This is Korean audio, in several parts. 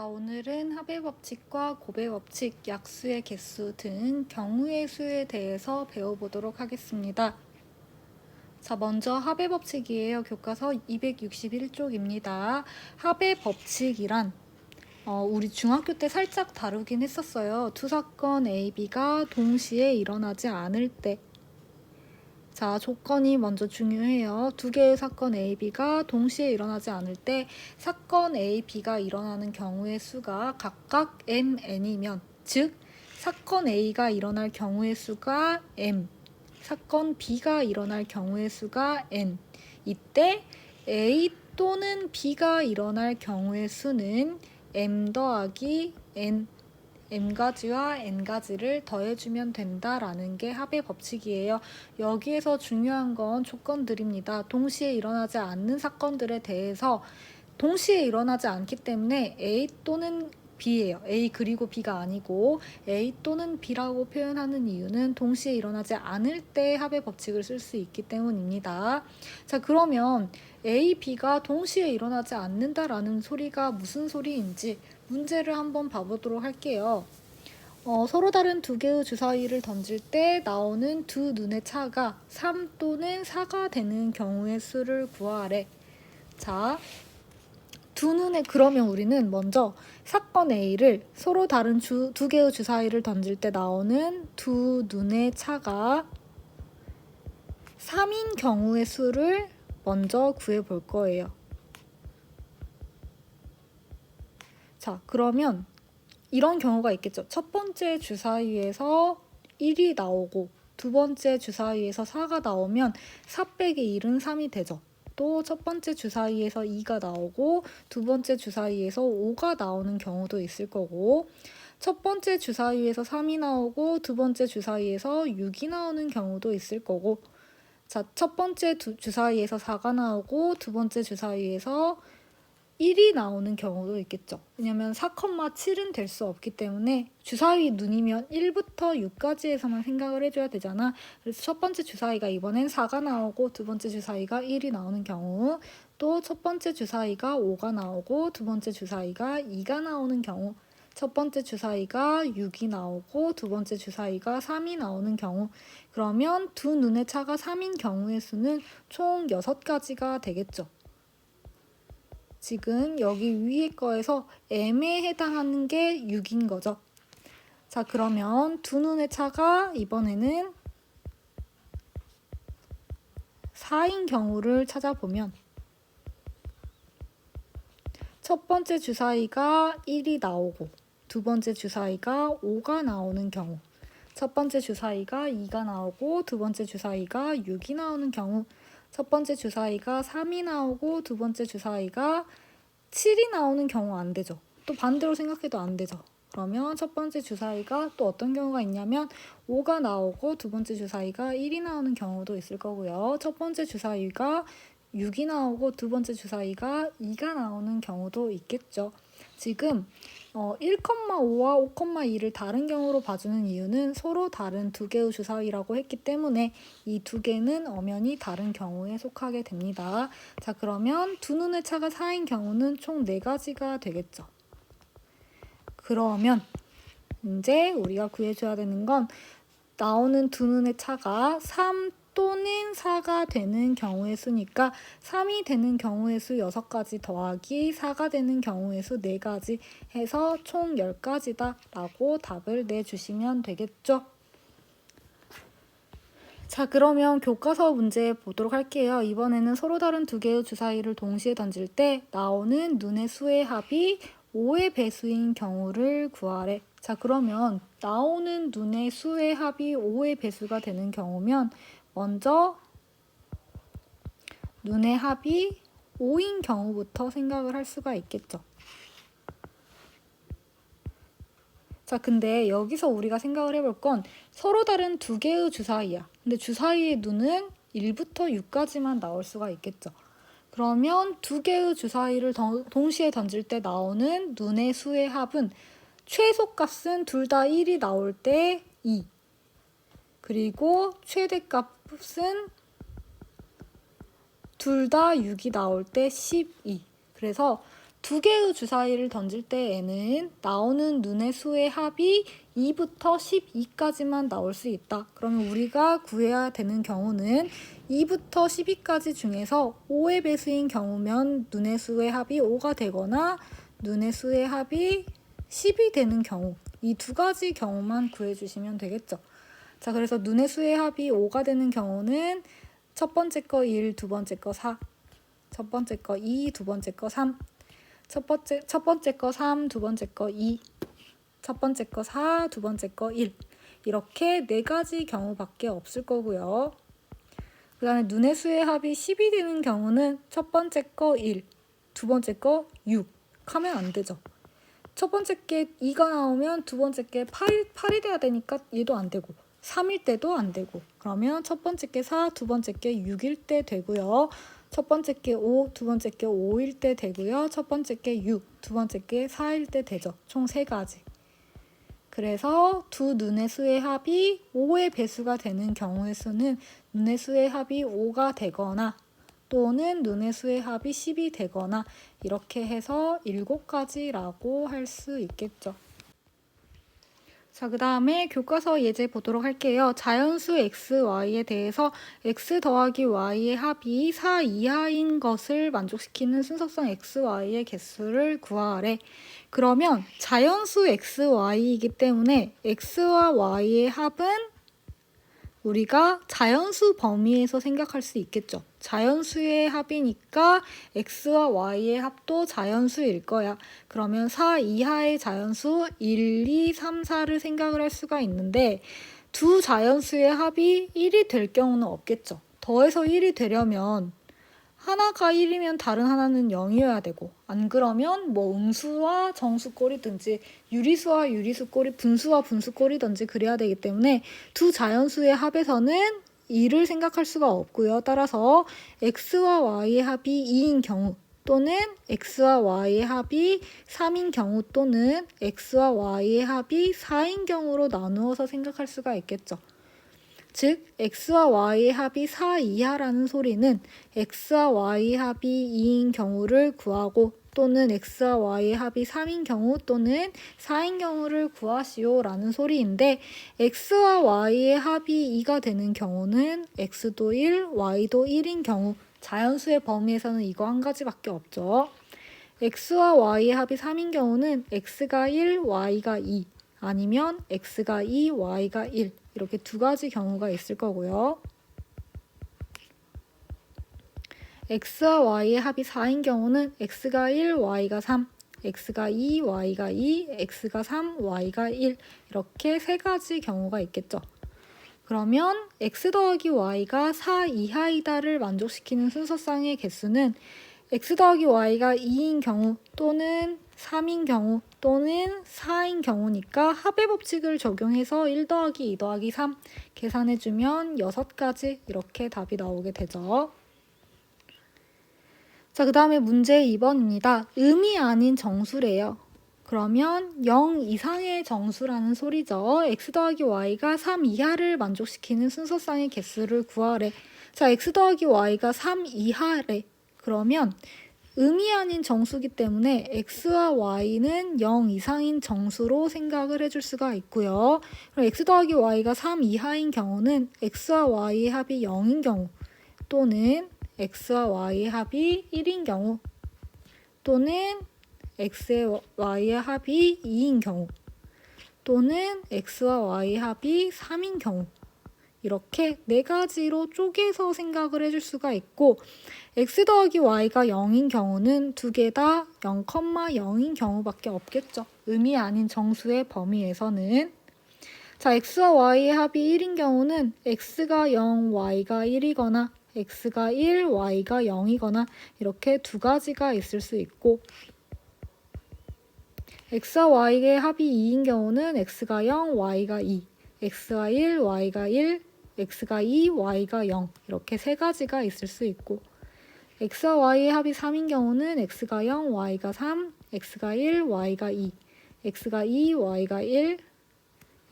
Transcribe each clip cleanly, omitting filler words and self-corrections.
오늘은 합의법칙과 고배법칙, 약수의 개수 등 경우의 수에 대해서 배워보도록 하겠습니다. 자, 먼저 합의법칙이에요. 교과서 261쪽입니다. 합의법칙이란 우리 중학교 때 살짝 다루긴 했었어요. 두 사건 A, B가 동시에 일어나지 않을 때. 자, 조건이 먼저 중요해요. 두 개의 사건 A, B가 동시에 일어나지 않을 때 사건 A, B가 일어나는 경우의 수가 각각 M, N이면 즉 사건 A가 일어날 경우의 수가 M, 사건 B가 일어날 경우의 수가 N. 이때 A 또는 B가 일어날 경우의 수는 M 더하기 N, M가지와 N가지를 더해주면 된다라는 게 합의 법칙이에요. 여기에서 중요한 건 조건들입니다. 동시에 일어나지 않는 사건들에 대해서 동시에 일어나지 않기 때문에 A 또는 B예요. A 그리고 B가 아니고 A 또는 B라고 표현하는 이유는 동시에 일어나지 않을 때 합의 법칙을 쓸 수 있기 때문입니다. 자, 그러면 A, B가 동시에 일어나지 않는다라는 소리가 무슨 소리인지 문제를 한번 봐보도록 할게요. 서로 다른 두 개의 주사위를 던질 때 나오는 두 눈의 차가 3 또는 4가 되는 경우의 수를 구하래. 자, 두 눈에 그러면 우리는 먼저 사건 A를 서로 다른 두 개의 주사위를 던질 때 나오는 두 눈의 차가 3인 경우의 수를 먼저 구해 볼 거예요. 자, 그러면 이런 경우가 있겠죠. 첫 번째 주사위에서 1이 나오고 두 번째 주사위에서 4가 나오면 4 빼기 1은 3이 되죠. 또 첫 번째 주사위에서 2가 나오고 두 번째 주사위에서 5가 나오는 경우도 있을 거고, 첫 번째 주사위에서 3이 나오고 두 번째 주사위에서 6이 나오는 경우도 있을 거고, 자, 첫 번째 주사위에서 4가 나오고 두 번째 주사위에서 1이 나오는 경우도 있겠죠. 왜냐면 4,7은 될 수 없기 때문에 주사위 눈이면 1부터 6까지에서만 생각을 해줘야 되잖아. 그래서 첫 번째 주사위가 이번엔 4가 나오고 두 번째 주사위가 1이 나오는 경우, 또 첫 번째 주사위가 5가 나오고 두 번째 주사위가 2가 나오는 경우, 첫 번째 주사위가 6이 나오고 두 번째 주사위가 3이 나오는 경우, 그러면 두 눈의 차가 3인 경우의 수는 총 6가지가 되겠죠. 지금 여기 위에 거에서 M에 해당하는 게 6인 거죠. 자, 그러면 두 눈의 차가 이번에는 4인 경우를 찾아보면 첫 번째 주사위가 1이 나오고 두 번째 주사위가 5가 나오는 경우, 첫 번째 주사위가 2가 나오고 두 번째 주사위가 6이 나오는 경우, 첫 번째 주사위가 3이 나오고 두 번째 주사위가 7이 나오는 경우 안 되죠. 또 반대로 생각해도 안 되죠. 그러면 첫 번째 주사위가 또 어떤 경우가 있냐면 5가 나오고 두 번째 주사위가 1이 나오는 경우도 있을 거고요. 첫 번째 주사위가 6이 나오고 두 번째 주사위가 2가 나오는 경우도 있겠죠. 지금 1,5와 5,2를 다른 경우로 봐주는 이유는 서로 다른 두 개의 주사위라고 했기 때문에 이 두 개는 엄연히 다른 경우에 속하게 됩니다. 자, 그러면 두 눈의 차가 4인 경우는 총 4가지가 되겠죠. 그러면 이제 우리가 구해줘야 되는 건 나오는 두 눈의 차가 3 또는 4가 되는 경우의 수니까 3이 되는 경우의 수 6가지 더하기 4가 되는 경우의 수 4가지 해서 총 10가지다 라고 답을 내주시면 되겠죠. 자, 그러면 교과서 문제 보도록 할게요. 이번에는 서로 다른 두 개의 주사위를 동시에 던질 때 나오는 눈의 수의 합이 5의 배수인 경우를 구하래. 자, 그러면 나오는 눈의 수의 합이 5의 배수가 되는 경우면 먼저 눈의 합이 5인 경우부터 생각을 할 수가 있겠죠. 자, 근데 여기서 우리가 생각을 해볼 건 서로 다른 두 개의 주사위야. 근데 주사위의 눈은 1부터 6까지만 나올 수가 있겠죠. 그러면 두 개의 주사위를 동시에 던질 때 나오는 눈의 수의 합은 최소값은 둘 다 1이 나올 때 2, 그리고 최대값은 둘 다 6이 나올 때 12. 그래서 두 개의 주사위를 던질 때에는 나오는 눈의 수의 합이 2부터 12까지만 나올 수 있다. 그러면 우리가 구해야 되는 경우는 2부터 12까지 중에서 5의 배수인 경우면 눈의 수의 합이 5가 되거나 눈의 수의 합이 10이 되는 경우, 이 두 가지 경우만 구해주시면 되겠죠. 자, 그래서 눈의 수의 합이 5가 되는 경우는 첫 번째 거 1, 두 번째 거 4, 첫 번째 거 2, 두 번째 거 3, 첫 번째 거 3, 두 번째 거 2, 첫 번째 거 4, 두 번째 거 1. 이렇게 네 가지 경우밖에 없을 거고요. 그 다음에 눈의 수의 합이 10이 되는 경우는 첫 번째 거 1, 두 번째 거 6 하면 안 되죠. 첫 번째 게 2가 나오면 두 번째 게 8이 돼야 되니까 얘도 안 되고 3일 때도 안 되고, 그러면 첫 번째 게 4, 두 번째 게 6일 때 되고요. 첫 번째 게 5, 두 번째 게 5일 때 되고요. 첫 번째 게 6, 두 번째 게 4일 때 되죠. 총 3가지. 그래서 두 눈의 수의 합이 5의 배수가 되는 경우의 수는 눈의 수의 합이 5가 되거나 또는 눈의 수의 합이 10이 되거나 이렇게 해서 7가지라고 할 수 있겠죠. 자, 그 다음에 교과서 예제 보도록 할게요. 자연수 x, y에 대해서 x 더하기 y의 합이 4 이하인 것을 만족시키는 순서상 x, y의 개수를 구하래. 그러면 자연수 x, y이기 때문에 x와 y의 합은 우리가 자연수 범위에서 생각할 수 있겠죠. 자연수의 합이니까 x와 y의 합도 자연수일 거야. 그러면 4 이하의 자연수 1, 2, 3, 4를 생각을 할 수가 있는데 두 자연수의 합이 1이 될 경우는 없겠죠. 더해서 1이 되려면 하나가 1이면 다른 하나는 0이어야 되고, 안 그러면 뭐 음수와 정수꼴이든지 유리수와 유리수꼴이 분수와 분수꼴이든지 그래야 되기 때문에 두 자연수의 합에서는 2를 생각할 수가 없고요. 따라서 x와 y의 합이 2인 경우 또는 x와 y의 합이 3인 경우 또는 x와 y의 합이 4인 경우로 나누어서 생각할 수가 있겠죠. 즉 x와 y의 합이 4 이하라는 소리는 x와 y의 합이 2인 경우를 구하고 또는 x와 y의 합이 3인 경우 또는 4인 경우를 구하시오 라는 소리인데, x와 y의 합이 2가 되는 경우는 x도 1, y도 1인 경우, 자연수의 범위에서는 이거 한 가지밖에 없죠. x와 y의 합이 3인 경우는 x가 1, y가 2 아니면 x가 2, y가 1 이렇게 두 가지 경우가 있을 거고요. x와 y의 합이 4인 경우는 x가 1, y가 3, x가 2, y가 2, x가 3, y가 1 이렇게 세 가지 경우가 있겠죠. 그러면 x 더하기 y가 4 이하이다를 만족시키는 순서상의 개수는 x 더하기 y가 2인 경우 또는 3인 경우 또는 4인 경우니까 합의 법칙을 적용해서 1 더하기 2 더하기 3 계산해주면 6가지 이렇게 답이 나오게 되죠. 자, 그 다음에 문제 2번입니다. 음이 아닌 정수래요. 그러면 0 이상의 정수라는 소리죠. x 더하기 y가 3 이하를 만족시키는 순서상의 개수를 구하래. 자, x 더하기 y가 3 이하래. 그러면 음이 아닌 정수기 때문에 x와 y는 0 이상인 정수로 생각을 해줄 수가 있고요. 그럼 x 더하기 y가 3 이하인 경우는 x와 y의 합이 0인 경우 또는 x와 y의 합이 1인 경우 또는 x와 y의 합이 2인 경우 또는 x와 y의 합이 3인 경우 이렇게 네 가지로 쪼개서 생각을 해줄 수가 있고, x 더하기 y가 0인 경우는 두 개 다 0,0인 경우밖에 없겠죠. 음이 아닌 정수의 범위에서는. 자, x와 y의 합이 1인 경우는 x가 0, y가 1이거나 x가 1, y가 0이거나 이렇게 두 가지가 있을 수 있고, x와 y의 합이 2인 경우는 x가 0, y가 2, x가 1, y가 1, x가 2, y가 0 이렇게 세 가지가 있을 수 있고, x와 y의 합이 3인 경우는 x가 0, y가 3, x가 1, y가 2, x가 2, y가 1,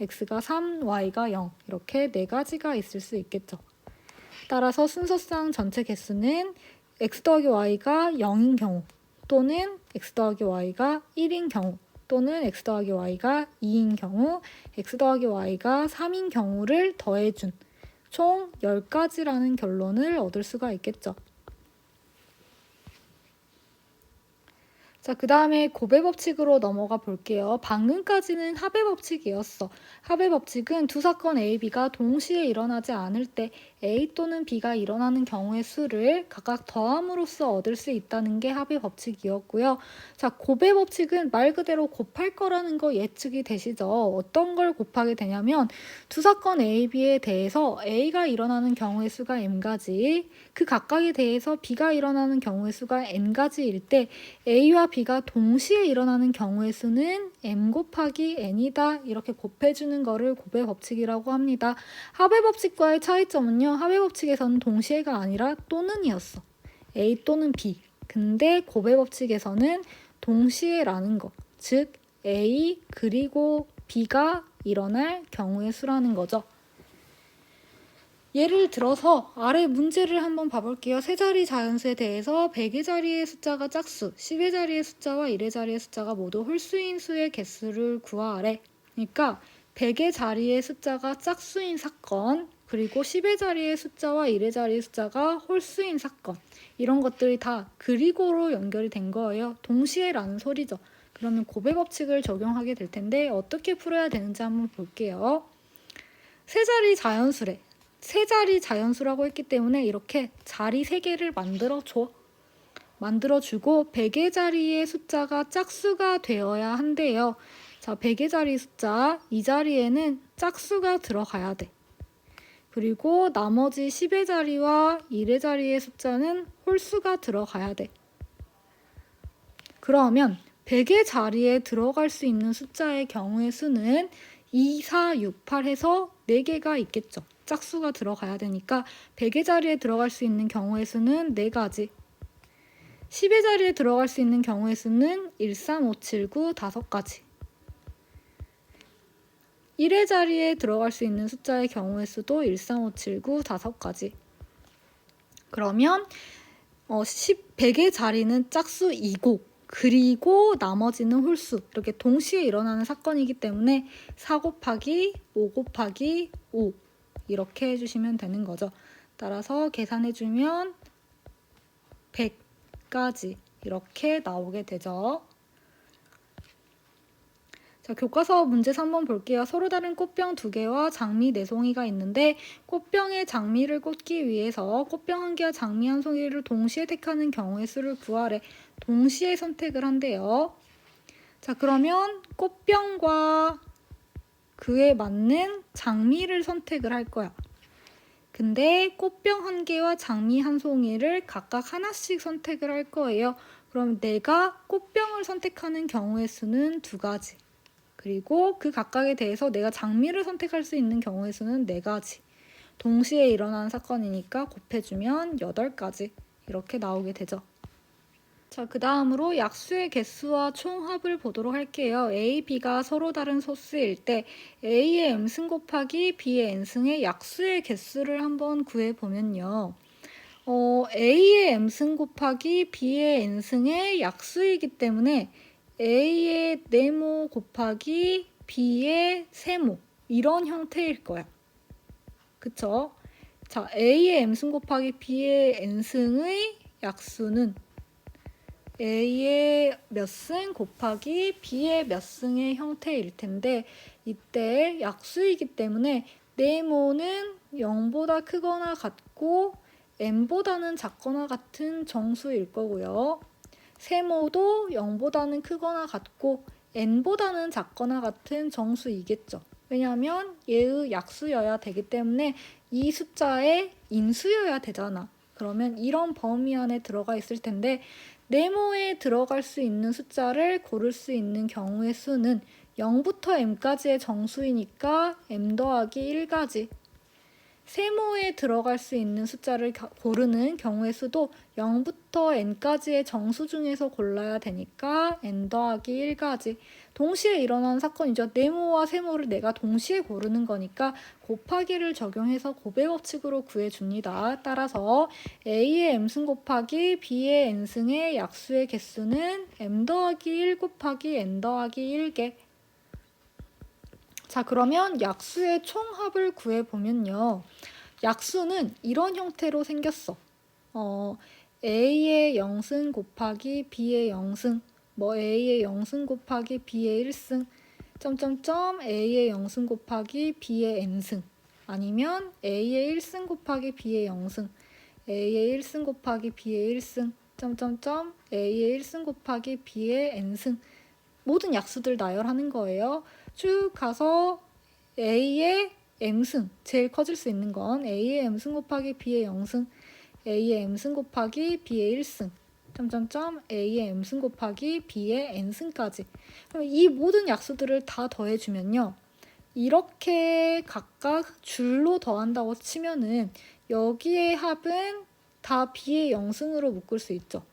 x가 3, y가 0 이렇게 네 가지가 있을 수 있겠죠. 따라서 순서상 전체 개수는 x 더하기 y가 0인 경우 또는 x 더하기 y가 1인 경우 또는 x 더하기 y가 2인 경우 x 더하기 y가 3인 경우를 더해준 총 10가지라는 결론을 얻을 수가 있겠죠. 자, 그 다음에 곱의 법칙으로 넘어가 볼게요. 방금까지는 합의 법칙이었어. 합의 법칙은 두 사건 A, B가 동시에 일어나지 않을 때 A 또는 B가 일어나는 경우의 수를 각각 더함으로써 얻을 수 있다는 게 합의 법칙이었고요. 자, 곱의 법칙은 말 그대로 곱할 거라는 거 예측이 되시죠? 어떤 걸 곱하게 되냐면 두 사건 A, B에 대해서 A가 일어나는 경우의 수가 M가지, 그 각각에 대해서 B가 일어나는 경우의 수가 N가지일 때 A와 B가 동시에 일어나는 경우의 수는 M 곱하기 N이다. 이렇게 곱해주는 거를 곱의 법칙이라고 합니다. 합의 법칙과의 차이점은요. 합의 법칙에서는 동시에가 아니라 또는이었어. A 또는 B. 근데 곱의 법칙에서는 동시에라는 거. 즉 A 그리고 B가 일어날 경우의 수라는 거죠. 예를 들어서 아래 문제를 한번 봐볼게요. 세 자리 자연수에 대해서 100의 자리의 숫자가 짝수, 10의 자리의 숫자와 1의 자리의 숫자가 모두 홀수인 수의 개수를 구하래. 그러니까 100의 자리의 숫자가 짝수인 사건, 그리고 10의 자리의 숫자와 1의 자리의 숫자가 홀수인 사건, 이런 것들이 다 그리고로 연결이 된 거예요. 동시에라는 소리죠. 그러면 곱의 법칙을 적용하게 될 텐데 어떻게 풀어야 되는지 한번 볼게요. 세 자리 자연수래. 세 자리 자연수라고 했기 때문에 이렇게 자리 3개를 만들어주고 100의 자리의 숫자가 짝수가 되어야 한대요. 자, 100의 자리 숫자 이 자리에는 짝수가 들어가야 돼. 그리고 나머지 10의 자리와 1의 자리의 숫자는 홀수가 들어가야 돼. 그러면 100의 자리에 들어갈 수 있는 숫자의 경우의 수는 2, 4, 6, 8 해서 4개가 있겠죠. 짝수가 들어가야 되니까 100의 자리에 들어갈 수 있는 경우의 수는 4가지. 10의 자리에 들어갈 수 있는 경우의 수는 1, 3, 5, 7, 9, 5가지. 1의 자리에 들어갈 수 있는 숫자의 경우의 수도 1, 3, 5, 7, 9, 5가지. 그러면 100의 자리는 짝수 2고 그리고 나머지는 홀수, 이렇게 동시에 일어나는 사건이기 때문에 4 곱하기 5 곱하기 5 이렇게 해주시면 되는 거죠. 따라서 계산해주면 100까지 이렇게 나오게 되죠. 자, 교과서 문제 3번 볼게요. 서로 다른 꽃병 2개와 장미 4송이가 있는데 꽃병에 장미를 꽂기 위해서 꽃병 1개와 장미 1송이를 동시에 택하는 경우의 수를 구하래. 동시에 선택을 한대요. 자, 그러면 꽃병과 그에 맞는 장미를 선택을 할 거야. 근데 꽃병 1개와 장미 1송이를 각각 하나씩 선택을 할 거예요. 그럼 내가 꽃병을 선택하는 경우의 수는 2가지. 그리고 그 각각에 대해서 내가 장미를 선택할 수 있는 경우의 수는 4가지. 동시에 일어나는 사건이니까 곱해주면 8가지 이렇게 나오게 되죠. 자, 그 다음으로 약수의 개수와 총합을 보도록 할게요. A, B가 서로 다른 소수일 때 A의 M승 곱하기 B의 N승의 약수의 개수를 한번 구해보면요. A의 M승 곱하기 B의 N승의 약수이기 때문에 A의 네모 곱하기 B의 세모, 이런 형태일 거야. 그쵸? 자, A의 M승 곱하기 B의 N승의 약수는 A의 몇 승 곱하기 B의 몇 승의 형태일 텐데 이때 약수이기 때문에 네모는 0보다 크거나 같고 N보다는 작거나 같은 정수일 거고요. 세모도 0보다는 크거나 같고 n보다는 작거나 같은 정수이겠죠. 왜냐하면 얘의 약수여야 되기 때문에 이 숫자의 인수여야 되잖아. 그러면 이런 범위 안에 들어가 있을 텐데 네모에 들어갈 수 있는 숫자를 고를 수 있는 경우의 수는 0부터 m까지의 정수이니까 m 더하기 1가지. 세모에 들어갈 수 있는 숫자를 고르는 경우의 수도 0부터 n까지의 정수 중에서 골라야 되니까 n 더하기 1까지. 동시에 일어나는 사건이죠. 네모와 세모를 내가 동시에 고르는 거니까 곱하기를 적용해서 곱의 법칙으로 구해줍니다. 따라서 a의 m승 곱하기 b의 n승의 약수의 개수는 m 더하기 1 곱하기 n 더하기 1개. 자, 그러면 약수의 총합을 구해보면요. 약수는 이런 형태로 생겼어. a의 0승 곱하기 b의 0승, a의 0승 곱하기 b의 1승, a의 0승 곱하기 b의 n승, 아니면 a의 1승 곱하기 b의 0승, a의 1승 곱하기 b의 1승, a의 1승 곱하기 b의 n승. 모든 약수들 나열하는 거예요. 쭉 가서 a의 m승, 제일 커질 수 있는 건 a의 m승 곱하기 b의 0승, a의 m승 곱하기 b의 1승, a의 m승 곱하기 b의 n승까지. 그럼 이 모든 약수들을 다 더해주면요. 이렇게 각각 줄로 더한다고 치면은 여기의 합은 다 b의 0승으로 묶을 수 있죠.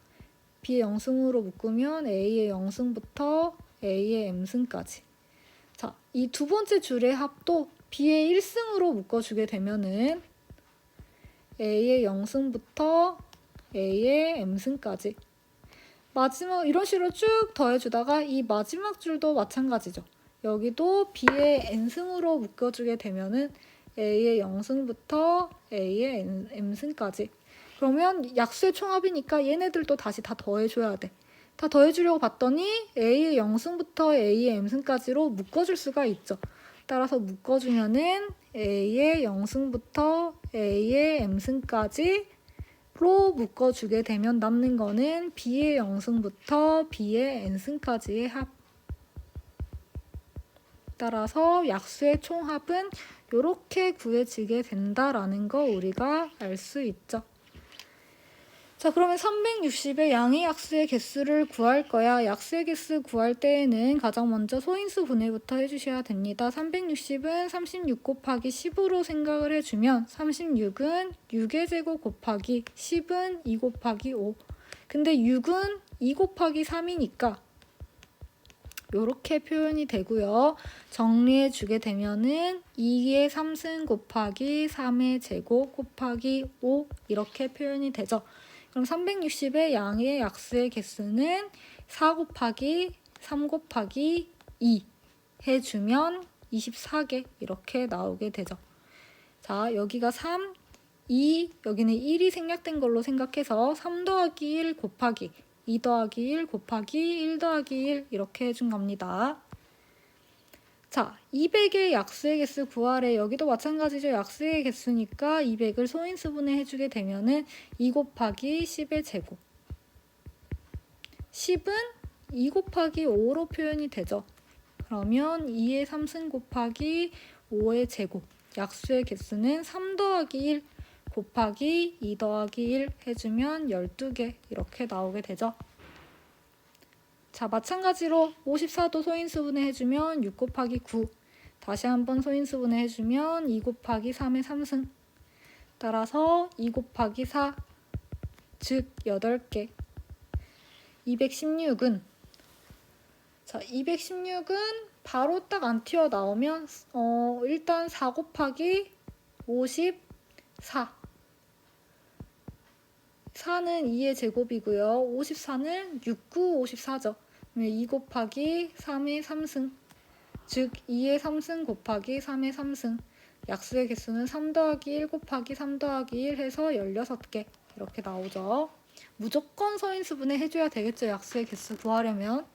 b의 0승으로 묶으면 a의 0승부터 a의 m승까지. 자, 이 두 번째 줄의 합도 b의 1승으로 묶어주게 되면은 a의 0승부터 a의 m승까지. 마지막 이런 식으로 쭉 더해주다가 이 마지막 줄도 마찬가지죠. 여기도 b의 n승으로 묶어주게 되면은 a의 0승부터 a의 m승까지. 그러면 약수의 총합이니까 얘네들도 다시 다 더해줘야 돼. 다 더해주려고 봤더니 a의 0승부터 a의 m승까지로 묶어줄 수가 있죠. 따라서 묶어주면은 a의 0승부터 a의 m승까지로 묶어주게 되면 남는 거는 b의 0승부터 b의 n승까지의 합. 따라서 약수의 총합은 이렇게 구해지게 된다라는 거 우리가 알 수 있죠. 자, 그러면 360의 양의 약수의 개수를 구할 거야. 약수의 개수 구할 때에는 가장 먼저 소인수 분해부터 해주셔야 됩니다. 360은 36 곱하기 10으로 생각을 해주면 36은 6의 제곱 곱하기 10은 2 곱하기 5. 근데 6은 2 곱하기 3이니까 이렇게 표현이 되고요. 정리해 주게 되면은 2의 3승 곱하기 3의 제곱 곱하기 5 이렇게 표현이 되죠. 그럼 360의 양의 약수의 개수는 4 곱하기 3 곱하기 2 해주면 24개 이렇게 나오게 되죠. 자, 여기가 3, 2, 여기는 1이 생략된 걸로 생각해서 3 더하기 1 곱하기 2 더하기 1 곱하기 1 더하기 1 이렇게 해준 겁니다. 자, 200의 약수의 개수 구하래. 여기도 마찬가지죠. 약수의 개수니까 200을 소인수분해 해주게 되면은 2 곱하기 10의 제곱. 10은 2 곱하기 5로 표현이 되죠. 그러면 2의 3승 곱하기 5의 제곱. 약수의 개수는 3 더하기 1 곱하기 2 더하기 1 해주면 12개 이렇게 나오게 되죠. 자, 마찬가지로 54도 소인수분해 해주면 6 곱하기 9. 다시 한번 소인수분해 해주면 2 곱하기 3의 3승. 따라서 2 곱하기 4, 즉 8개. 216은 자, 216은 바로 딱 안 튀어나오면 일단 4 곱하기 54. 4는 2의 제곱이고요. 54는 6, 9, 54죠. 2 곱하기 3의 3승, 즉 2의 3승 곱하기 3의 3승. 약수의 개수는 3 더하기 1 곱하기 3 더하기 1 해서 16개 이렇게 나오죠. 무조건 서인수분해 해줘야 되겠죠. 약수의 개수 구하려면.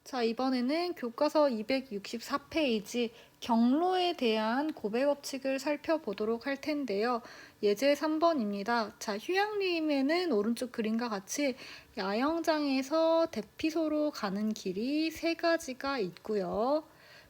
자, 이번에는 교과서 264페이지 경로에 대한 고배 법칙을 살펴보도록 할 텐데요. 예제 3번입니다. 자, 휴양림에는 오른쪽 그림과 같이 야영장에서 대피소로 가는 길이 3가지가 있고요.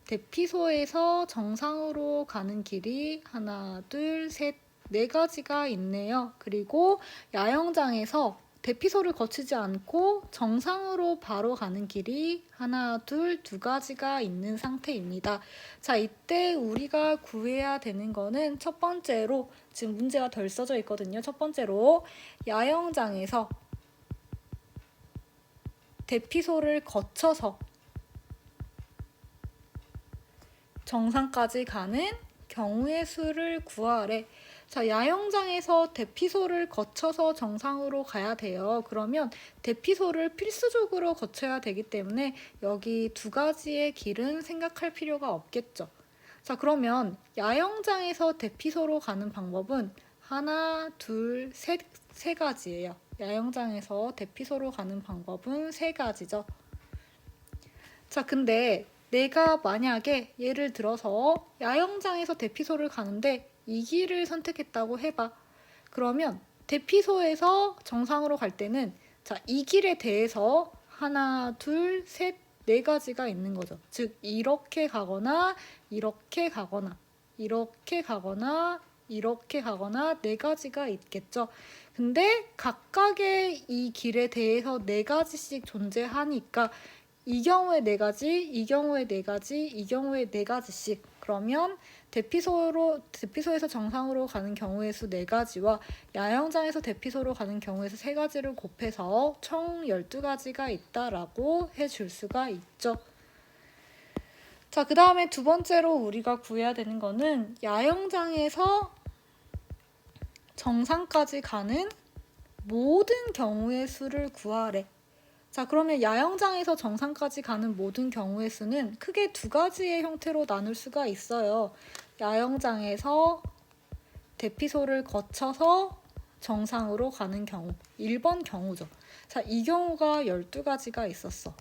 대피소에서 정상으로 가는 길이 하나, 둘, 셋, 4가지가 있네요. 그리고 야영장에서 대피소를 거치지 않고 정상으로 바로 가는 길이 하나, 둘, 두 가지가 있는 상태입니다. 자, 이때 우리가 구해야 되는 거는 첫 번째로, 지금 문제가 덜 써져 있거든요. 첫 번째로 야영장에서 대피소를 거쳐서 정상까지 가는 경우의 수를 구하래. 자, 야영장에서 대피소를 거쳐서 정상으로 가야 돼요. 그러면 대피소를 필수적으로 거쳐야 되기 때문에 여기 두 가지의 길은 생각할 필요가 없겠죠. 자, 그러면 야영장에서 대피소로 가는 방법은 하나, 둘, 세 가지예요. 야영장에서 대피소로 가는 방법은 세 가지죠. 자, 근데 내가 만약에 예를 들어서 야영장에서 대피소를 가는데 이 길을 선택했다고 해봐. 그러면 대피소에서 정상으로 갈 때는 자, 이 길에 대해서 하나, 둘, 셋, 네 가지가 있는 거죠. 즉, 이렇게 가거나, 이렇게 가거나, 이렇게 가거나, 이렇게 가거나 네 가지가 있겠죠. 근데 각각의 이 길에 대해서 네 가지씩 존재하니까 이 경우에 네 가지, 이 경우에 네 가지, 이 경우에 네 가지씩. 그러면 대피소에서 정상으로 가는 경우의 수 네 가지와 야영장에서 대피소로 가는 경우의 수 세 가지를 곱해서 총 12가지가 있다라고 해줄 수가 있죠. 자, 그 다음에 두 번째로 우리가 구해야 되는 거는 야영장에서 정상까지 가는 모든 경우의 수를 구하래. 자, 그러면 야영장에서 정상까지 가는 모든 경우의 수는 크게 두 가지의 형태로 나눌 수가 있어요. 야영장에서 대피소를 거쳐서 정상으로 가는 경우, 1번 경우죠. 자, 이 경우가 12가지가 있었어.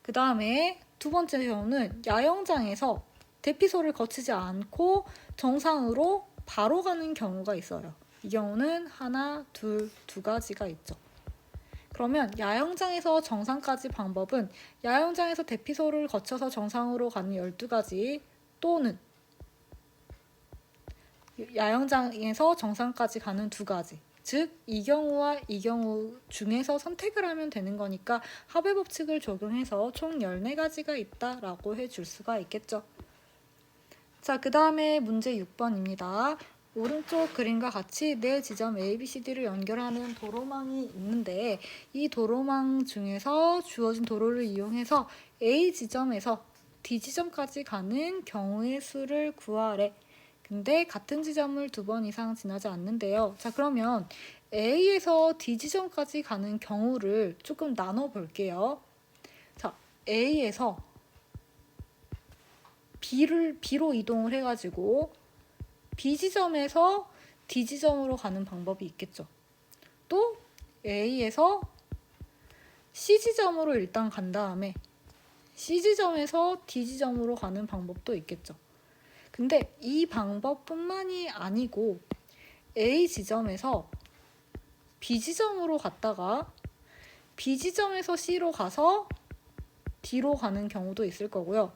그 다음에 두 번째 경우는 야영장에서 대피소를 거치지 않고 정상으로 바로 가는 경우가 있어요. 이 경우는 하나, 둘, 두 가지가 있죠. 그러면 야영장에서 정상까지 방법은 야영장에서 대피소를 거쳐서 정상으로 가는 12가지 또는 야영장에서 정상까지 가는 두 가지. 즉, 이 경우와 이 경우 중에서 선택을 하면 되는 거니까 합의 법칙을 적용해서 총 14가지가 있다라고 해줄 수가 있겠죠. 자, 그 다음에 문제 6번입니다. 오른쪽 그림과 같이 네 지점 A, B, C, D를 연결하는 도로망이 있는데 이 도로망 중에서 주어진 도로를 이용해서 A 지점에서 D 지점까지 가는 경우의 수를 구하래. 근데 같은 지점을 2번 이상 지나지 않는데요. 자, 그러면 A에서 D 지점까지 가는 경우를 조금 나눠 볼게요. 자, A에서 B로 이동을 해가지고 B 지점에서 D 지점으로 가는 방법이 있겠죠. 또 A에서 C 지점으로 일단 간 다음에 C 지점에서 D 지점으로 가는 방법도 있겠죠. 근데 이 방법뿐만이 아니고 A 지점에서 B 지점으로 갔다가 B 지점에서 C로 가서 D로 가는 경우도 있을 거고요.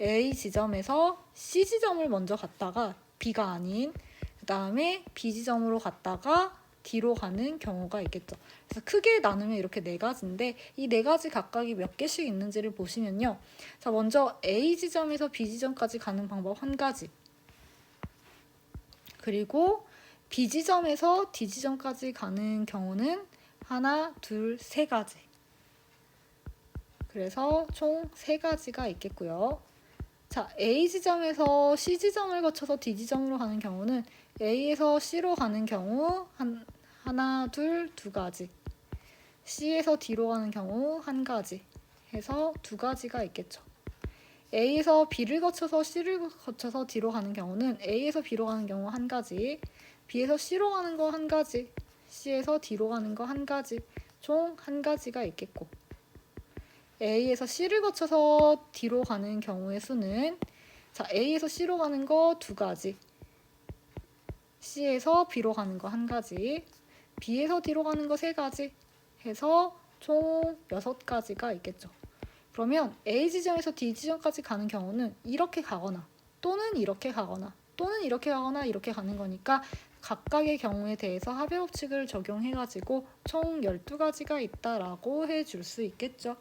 A 지점에서 C 지점을 먼저 갔다가 B가 아닌 그 다음에 B 지점으로 갔다가 D로 가는 경우가 있겠죠. 그래서 크게 나누면 이렇게 네 가지인데 이 네 가지 각각이 몇 개씩 있는지를 보시면요. 자, 먼저 A 지점에서 B 지점까지 가는 방법 한 가지. 그리고 B 지점에서 D 지점까지 가는 경우는 하나, 둘, 세 가지. 그래서 총 세 가지가 있겠고요. 자, A 지점에서 C 지점을 거쳐서 D 지점으로 가는 경우는 A에서 C로 가는 경우 하나, 둘, 두 가지. C에서 D로 가는 경우 한 가지. 해서 두 가지가 있겠죠. A에서 B를 거쳐서 C를 거쳐서 D로 가는 경우는 A에서 B로 가는 경우 한 가지. B에서 C로 가는 거 한 가지. C에서 D로 가는 거 한 가지. 총 한 가지가 있겠고. A에서 C를 거쳐서 D로 가는 경우의 수는 자, A에서 C로 가는 거 두 가지, C에서 B로 가는 거 한 가지, B에서 D로 가는 거 세 가지 해서 총 6가지가 있겠죠. 그러면 A 지점에서 D 지점까지 가는 경우는 이렇게 가거나 또는 이렇게 가거나 또는 이렇게 가거나 이렇게 가는 거니까 각각의 경우에 대해서 합의 법칙을 적용해가지고 총 12가지가 있다라고 해줄 수 있겠죠.